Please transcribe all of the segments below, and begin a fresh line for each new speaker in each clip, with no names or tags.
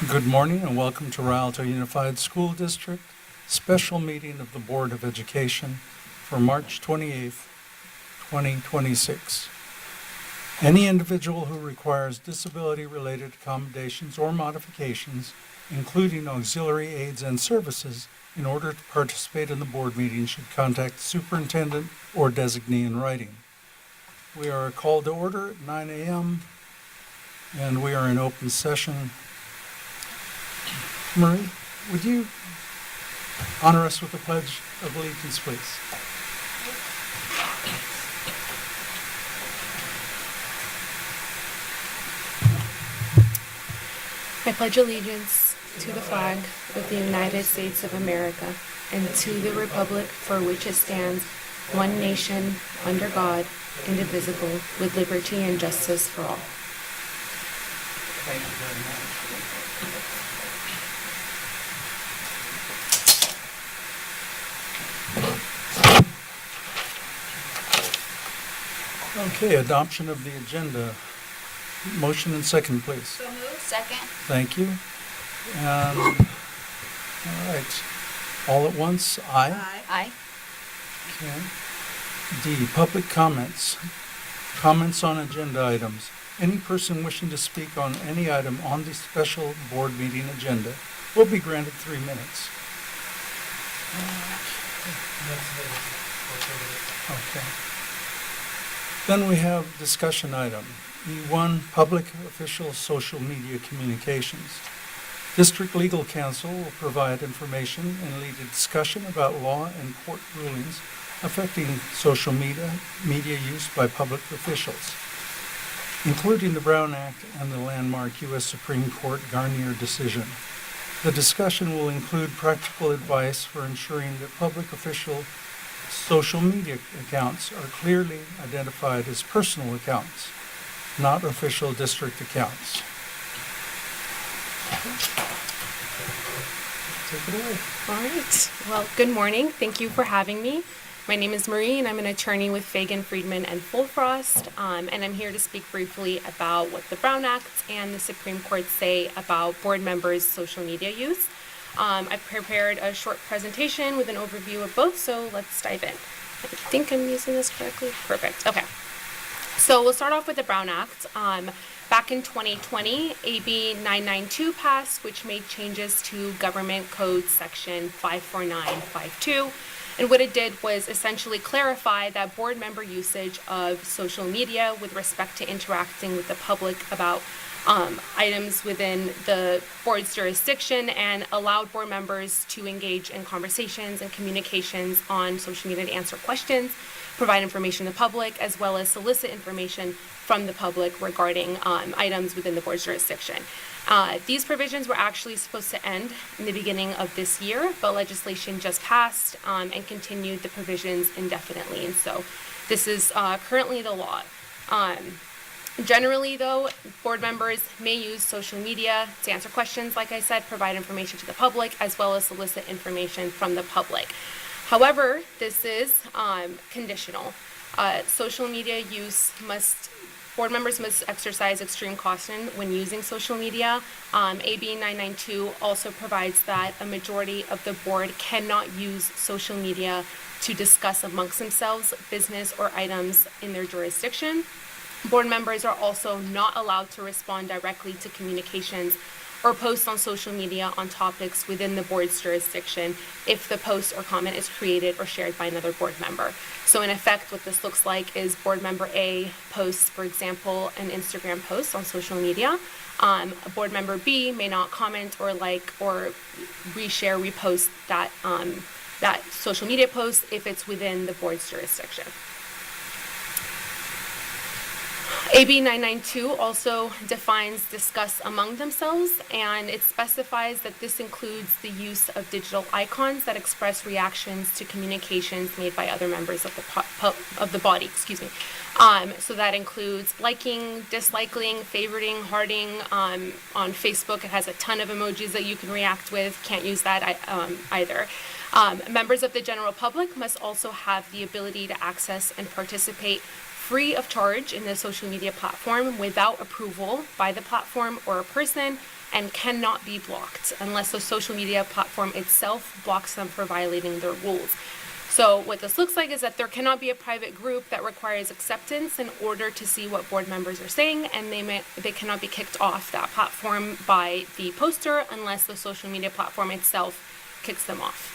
Good morning and welcome to Rialto Unified School District special meeting of the Board of Education for March 28th, 2026. Any individual who requires disability-related accommodations or modifications, including auxiliary aids and services, in order to participate in the board meeting should contact the superintendent or designee in writing. We are called to order at 9 a.m. and we are in open session. Marie, would you honor us with the Pledge of Allegiance, please?
I pledge allegiance to the flag of the United States of America and to the republic for which it stands, one nation, under God, indivisible, with liberty and justice for all.
Thank you very much. Okay, adoption of the agenda. Motion and second, please.
So moved. Second.
Thank you. And, all right, all at once, aye.
Aye.
Okay. D, public comments. Comments on agenda items. Any person wishing to speak on any item on the special board meeting agenda will be granted 3 minutes. Okay. Then we have discussion item. E1, public official social media communications. District Legal Counsel will provide information and lead a discussion about law and court rulings affecting social media use by public officials, including the Brown Act and the landmark U.S. Supreme Court Garnier decision. The discussion will include practical advice for ensuring that public official social media accounts are clearly identified as personal accounts, not official district accounts. Take it away.
All right. Well, good morning. Thank you for having me. My name is Marie, and I'm an attorney with Fagan, Friedman, and Fullfrost, and I'm here to speak briefly about what the Brown Act and the Supreme Court say about board members' social media use. I've prepared a short presentation with an overview of both, so let's dive in. I think I'm using this correctly. Perfect. Okay. So we'll start off with the Brown Act. Back in 2020, AB 992 passed, which made changes to Government Code Section 54952. And what it did was essentially clarify that board member usage of social media with respect to interacting with the public about items within the board's jurisdiction, and allowed board members to engage in conversations and communications on social media to answer questions, provide information to the public, as well as solicit information from the public regarding items within the board's jurisdiction. These provisions were actually supposed to end in the beginning of this year, but legislation just passed and continued the provisions indefinitely. And so this is currently the law. Generally, though, board members may use social media to answer questions, like I said, provide information to the public, as well as solicit information from the public. However, this is conditional. Social media use board members must exercise extreme caution when using social media. AB 992 also provides that a majority of the board cannot use social media to discuss amongst themselves business or items in their jurisdiction. Board members are also not allowed to respond directly to communications or posts on social media on topics within the board's jurisdiction if the post or comment is created or shared by another board member. So in effect, what this looks like is board member A posts, for example, an Instagram post on social media. Board member B may not comment or like or repost that social media post if it's within the board's jurisdiction. AB 992 also defines discuss among themselves, and it specifies that this includes the use of digital icons that express reactions to communications made by other members of the body. So that includes liking, disliking, favoriting, hearting. On Facebook, it has a ton of emojis that you can react with. Can't use that either. Members of the general public must also have the ability to access and participate free of charge in the social media platform without approval by the platform or a person and cannot be blocked unless the social media platform itself blocks them for violating their rules. So what this looks like is that there cannot be a private group that requires acceptance in order to see what board members are saying, and they cannot be kicked off that platform by the poster unless the social media platform itself kicks them off.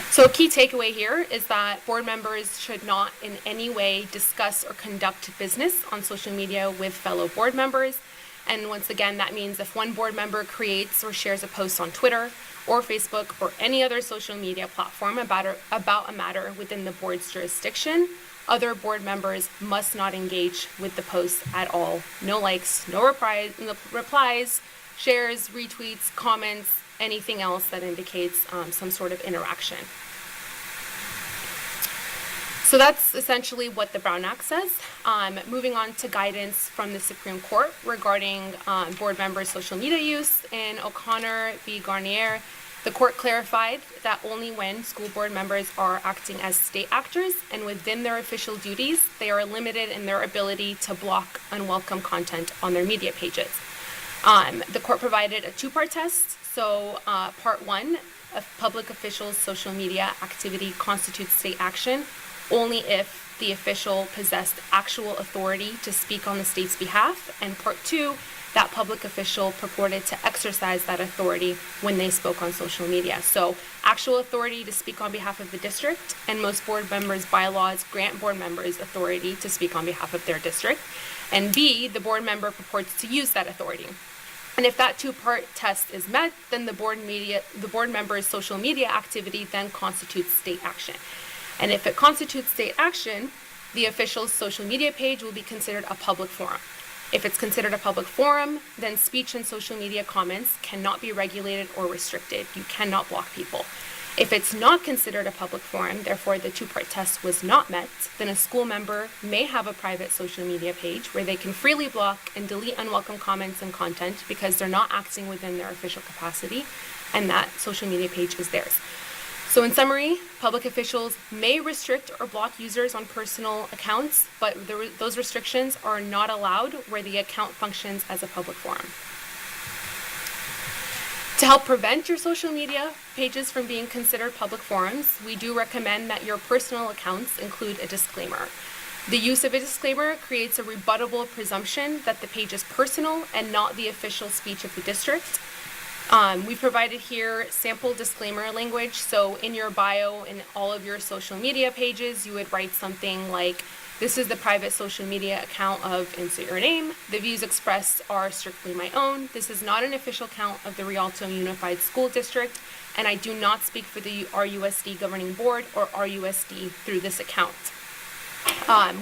So a key takeaway here is that board members should not in any way discuss or conduct business on social media with fellow board members. And once again, that means if one board member creates or shares a post on Twitter or Facebook or any other social media platform about a matter within the board's jurisdiction, other board members must not engage with the post at all. No likes, no replies, shares, retweets, comments, anything else that indicates some sort of interaction. So that's essentially what the Brown Act says. Moving on to guidance from the Supreme Court regarding board members' social media use. In O'Connor v. Garnier, the court clarified that only when school board members are acting as state actors and within their official duties, they are limited in their ability to block unwelcome content on their media pages. The court provided a two-part test. So part one, a public official's social media activity constitutes state action only if the official possessed actual authority to speak on the state's behalf, and part two, that public official purported to exercise that authority when they spoke on social media. So actual authority to speak on behalf of the district, and most board members' bylaws grant board members authority to speak on behalf of their district, and B, the board member purports to use that authority. And if that two-part test is met, then the board member's social media activity then constitutes state action. And if it constitutes state action, the official's social media page will be considered a public forum. If it's considered a public forum, then speech and social media comments cannot be regulated or restricted. You cannot block people. If it's not considered a public forum, therefore the two-part test was not met, then a school member may have a private social media page where they can freely block and delete unwelcome comments and content because they're not acting within their official capacity, and that social media page is theirs. So in summary, public officials may restrict or block users on personal accounts, but those restrictions are not allowed where the account functions as a public forum. To help prevent your social media pages from being considered public forums, we do recommend that your personal accounts include a disclaimer. The use of a disclaimer creates a rebuttable presumption that the page is personal and not the official speech of the district. We provided here sample disclaimer language. So in your bio, in all of your social media pages, you would write something like, this is the private social media account of insert your name. The views expressed are strictly my own. This is not an official account of the Rialto Unified School District, and I do not speak for the RUSD Governing Board or RUSD through this account.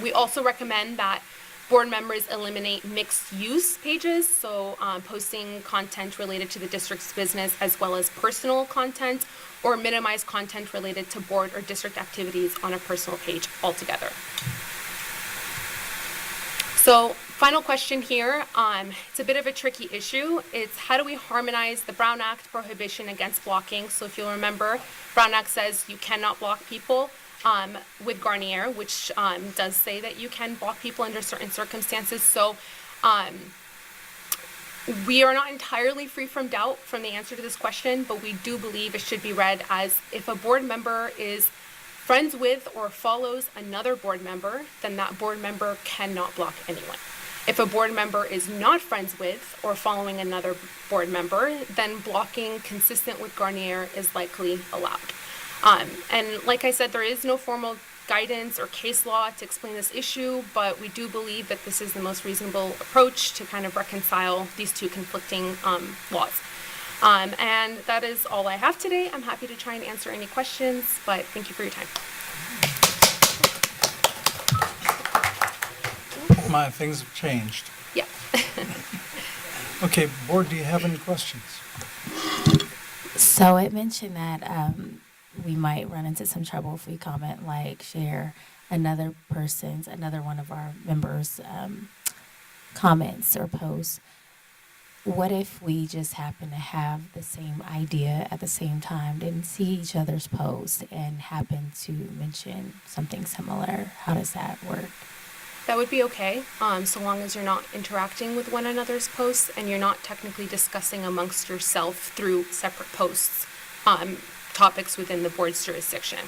We also recommend that board members eliminate mixed use pages, so posting content related to the district's business as well as personal content, or minimize content related to board or district activities on a personal page altogether. So final question here, it's a bit of a tricky issue. It's how do we harmonize the Brown Act prohibition against blocking? So if you'll remember, Brown Act says you cannot block people. With Garnier, which does say that you can block people under certain circumstances. So we are not entirely free from doubt from the answer to this question, but we do believe it should be read as if a board member is friends with or follows another board member, then that board member cannot block anyone. If a board member is not friends with or following another board member, then blocking consistent with Garnier is likely allowed. And like I said, there is no formal guidance or case law to explain this issue, but we do believe that this is the most reasonable approach to kind of reconcile these two conflicting laws. And that is all I have today. I'm happy to try and answer any questions, but thank you for your time.
My things have changed.
Yeah.
Okay, board, do you have any questions?
So it mentioned that we might run into some trouble if we comment, like, share another one of our members' comments or posts. What if we just happen to have the same idea at the same time, didn't see each other's posts, and happen to mention something similar? How does that work?
That would be okay, so long as you're not interacting with one another's posts and you're not technically discussing amongst yourself through separate posts, topics within the board's jurisdiction.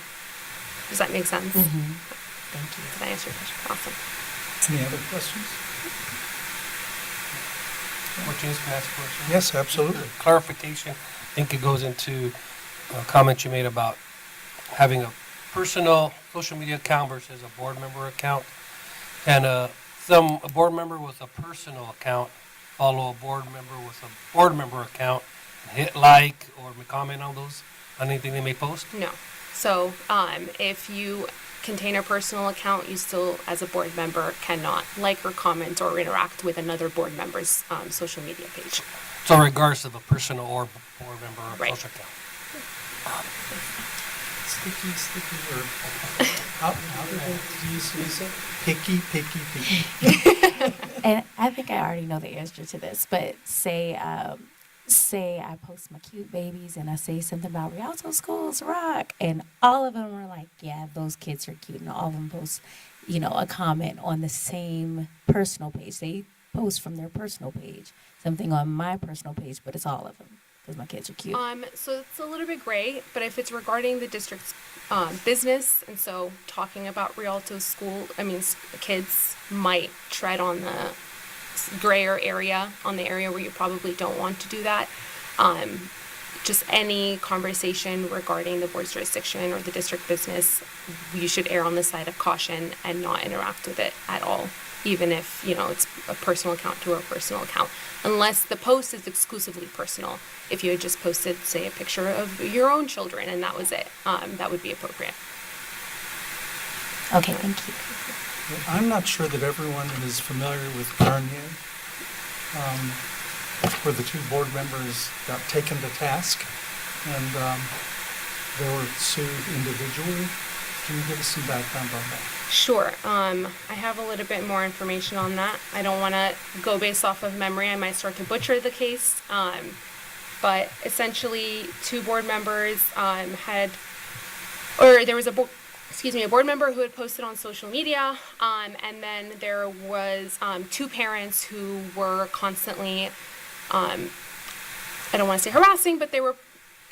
Does that make sense?
Thank you.
Did I answer your question? Awesome.
Any other questions?
James, can I ask a question?
Yes, absolutely.
Clarification, I think it goes into a comment you made about having a personal social media account versus a board member account. And a board member with a personal account follow a board member with a board member account and hit like or comment on anything they may post?
No. So, if you contain a personal account, you still, as a board member, cannot like or comment or interact with another board member's social media page.
So regardless of a personal or board member
Right.
social account.
Sticky word. How do you say? Picky.
And I think I already know the answer to this, but say I post my cute babies and I say something about Rialto schools rock, and all of them are like, yeah, those kids are cute, and all of them post, a comment on the same personal page. They post from their personal page, something on my personal page, but it's all of them because my kids are cute.
So it's a little bit gray, but if it's regarding the district's business, and so talking about Rialto school, kids might tread on the grayer area, on the area where you probably don't want to do that. Just any conversation regarding the board's jurisdiction or the district business, you should err on the side of caution and not interact with it at all, even if, it's a personal account to a personal account, unless the post is exclusively personal. If you had just posted, say, a picture of your own children and that was it, that would be appropriate.
Okay, thank you.
I'm not sure that everyone is familiar with Garnier, where the two board members got taken to task and they were sued individually. Can you give us some background on that?
Sure. I have a little bit more information on that. I don't want to go based off of memory. I might start to butcher the case. But essentially, two board members there was a board member who had posted on social media, and then there was two parents who were constantly, I don't want to say harassing, but they were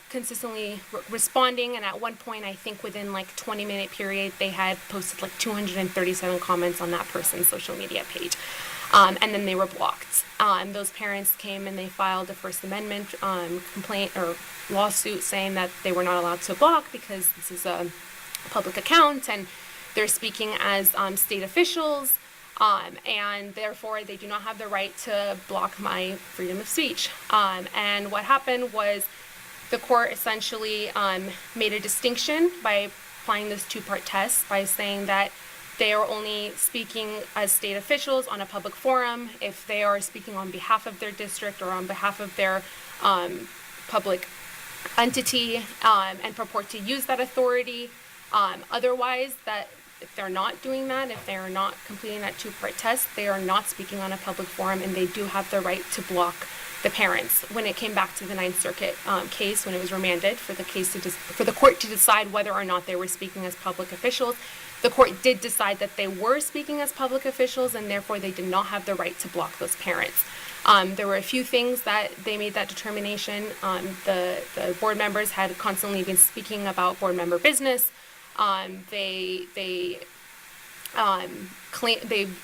consistently responding, and at one point, I think within like 20-minute period, they had posted like 237 comments on that person's social media page. And then they were blocked. Those parents came and they filed a First Amendment complaint or lawsuit saying that they were not allowed to block because this is a public account and they're speaking as state officials, and therefore they do not have the right to block my freedom of speech. And what happened was the court essentially made a distinction by applying this two-part test by saying that they are only speaking as state officials on a public forum if they are speaking on behalf of their district or on behalf of their public entity and purport to use that authority. Otherwise, that if they're not doing that, if they are not completing that two-part test, they are not speaking on a public forum, and they do have the right to block the parents. When it came back to the Ninth Circuit case, when it was remanded for the court to decide whether or not they were speaking as public officials, the court did decide that they were speaking as public officials, and therefore they did not have the right to block those parents. There were a few things that they made that determination. The board members had constantly been speaking about board member business. They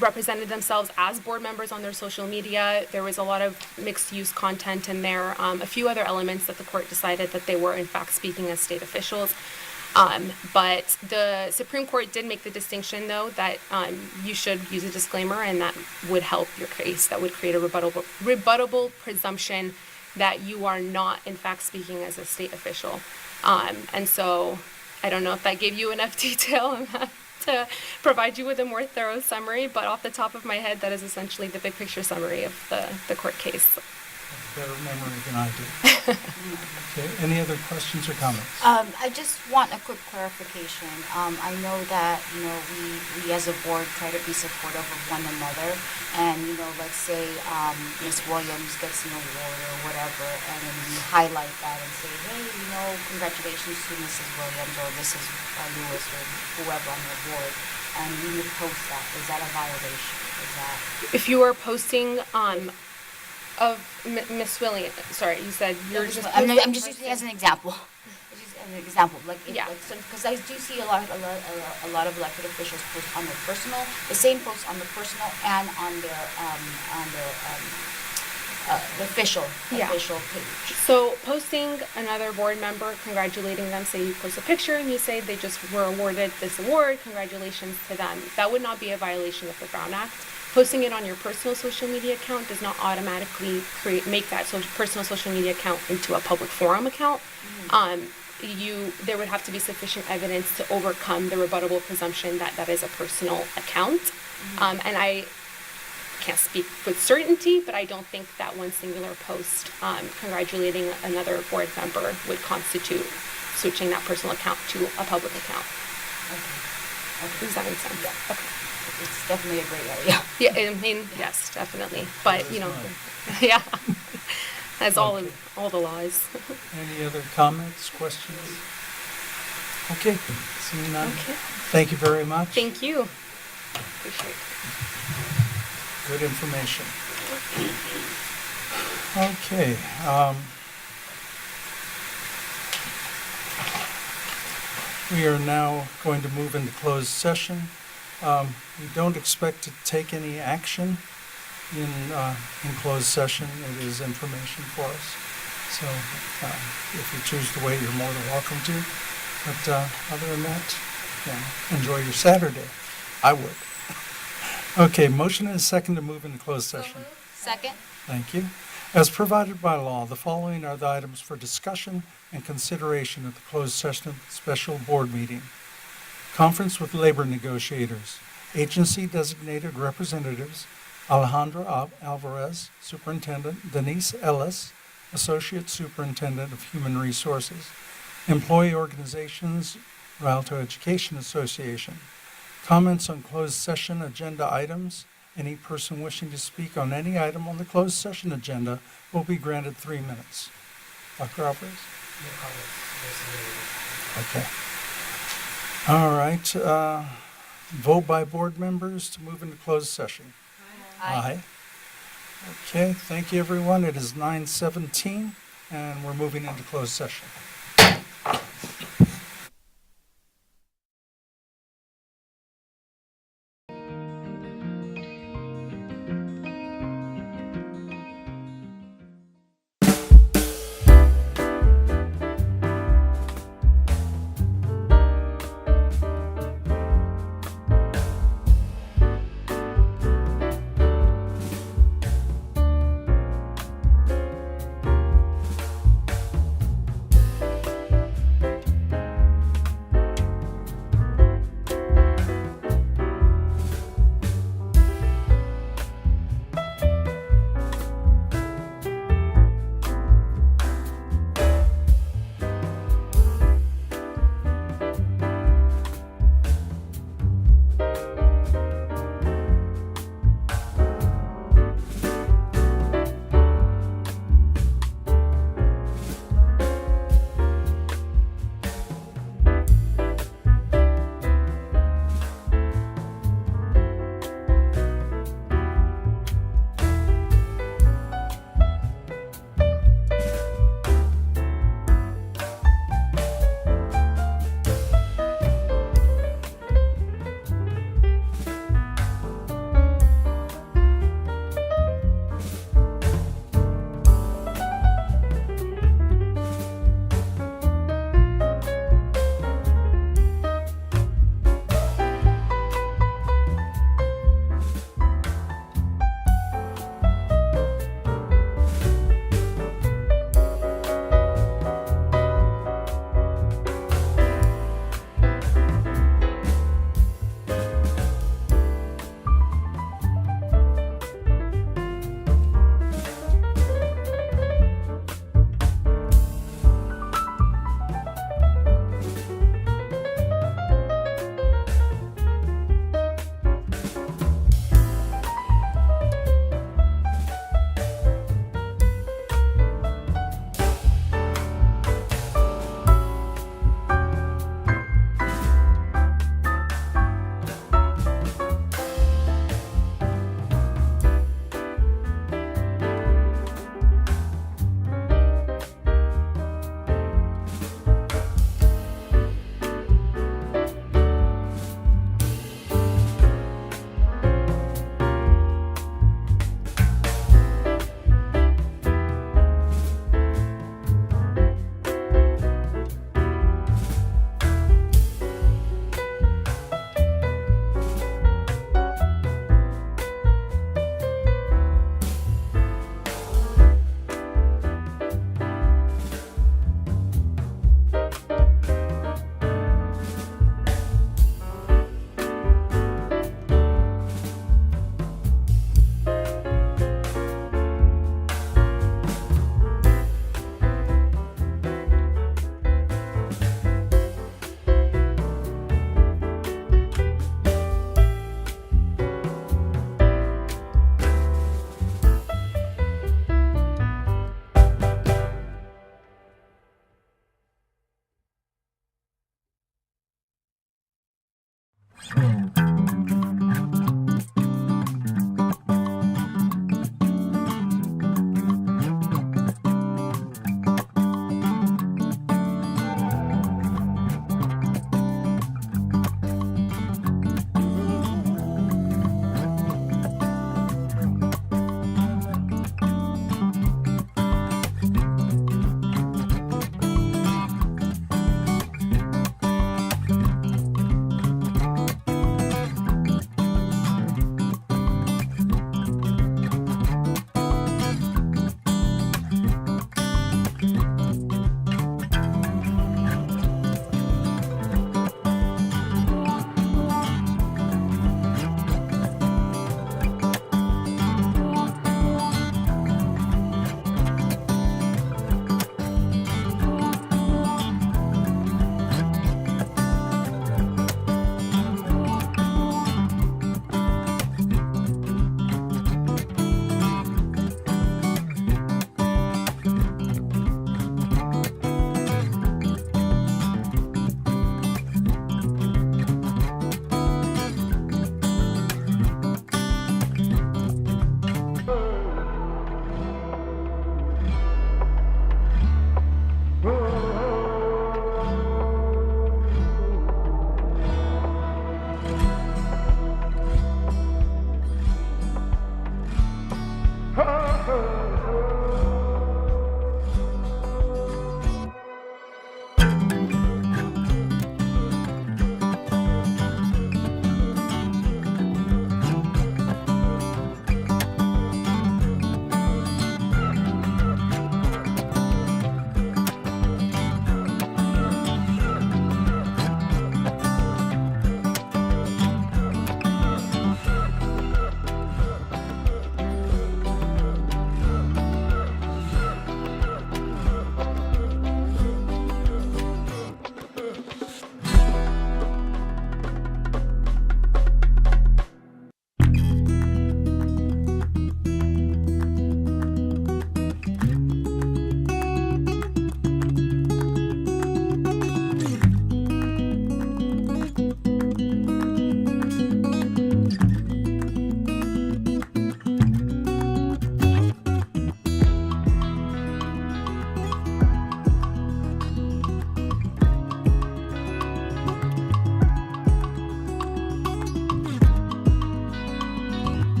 represented themselves as board members on their social media. There was a lot of mixed use content in there. A few other elements that the court decided that they were in fact speaking as state officials. But the Supreme Court did make the distinction, though, that you should use a disclaimer, and that would help your case. That would create a rebuttable presumption that you are not, in fact, speaking as a state official. And so I don't know if that gave you enough detail to provide you with a more thorough summary, but off the top of my head, that is essentially the big picture summary of the court case.
Better memory than I do. Okay, any other questions or comments?
I just want a quick clarification. I know that, we as a board try to be supportive of one another. And, let's say Ms. Williams gets an award or whatever, and then we highlight that and say, hey, congratulations to Mrs. Williams or Mrs. Lewis or whoever on your board. and we would post that, is that a violation? Is that?
If you are posting of Miss Williams, sorry, you said you're just.
I'm just using it as an example. Just an example, like if,
Yeah.
like because I do see a lot of elected officials post on their personal, the same post on the personal and on their the official
Yeah.
page.
So posting another board member, congratulating them, say you post a picture and you say they just were awarded this award, congratulations to them. That would not be a violation of the Brown Act. Posting it on your personal social media account does not automatically make that personal social media account into a public forum account. There would have to be sufficient evidence to overcome the rebuttable presumption that that is a personal account. And I can't speak with certainty, but I don't think that one singular post congratulating another board member would constitute switching that personal account to a public account.
Okay.
Does that make sense?
Yeah.
Okay.
It's definitely a gray area.
Yeah, I mean, yes, definitely. But, you know, yeah, as all the laws.
Any other comments, questions? Okay, seeing none.
Okay.
Thank you very much.
Thank you. Appreciate it.
Good information. Okay. We are now going to move into closed session. We don't expect to take any action in closed session. It is information for us. So if you choose to wait, you're more than welcome to. But other than that, enjoy your Saturday. I would. Okay, motion and a second to move into closed session.
Second?
Thank you. As provided by law, the following are the items for discussion and consideration at the closed session special board meeting. Conference with labor negotiators, agency designated representatives, Alejandra Alvarez, Superintendent, Denise Ellis, Associate Superintendent of Human Resources, employee organizations, Rialto Education Association. Comments on closed session agenda items. Any person wishing to speak on any item on the closed session agenda will be granted 3 minutes. Dr. Alvarez? Okay. All right. Vote by board members to move into closed session. Aye. Okay, thank you, everyone. It is 9:17, and we're moving into closed session.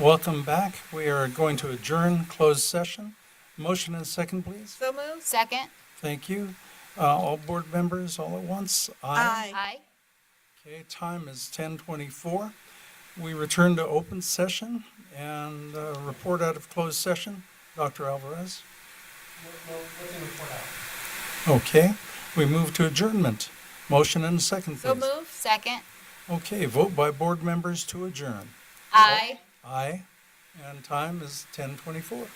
Welcome back. We are going to adjourn closed session. Motion and second, please.
So moved.
Second?
Thank you. All board members, all at once?
Aye.
Aye.
Okay, time is 10:24. We return to open session and report out of closed session. Dr. Alvarez?
Nothing to report out.
Okay, we move to adjournment. Motion and second,
So
please.
moved.
Second?
Okay, vote by board members to adjourn.
Aye.
Aye, and time is 10:24.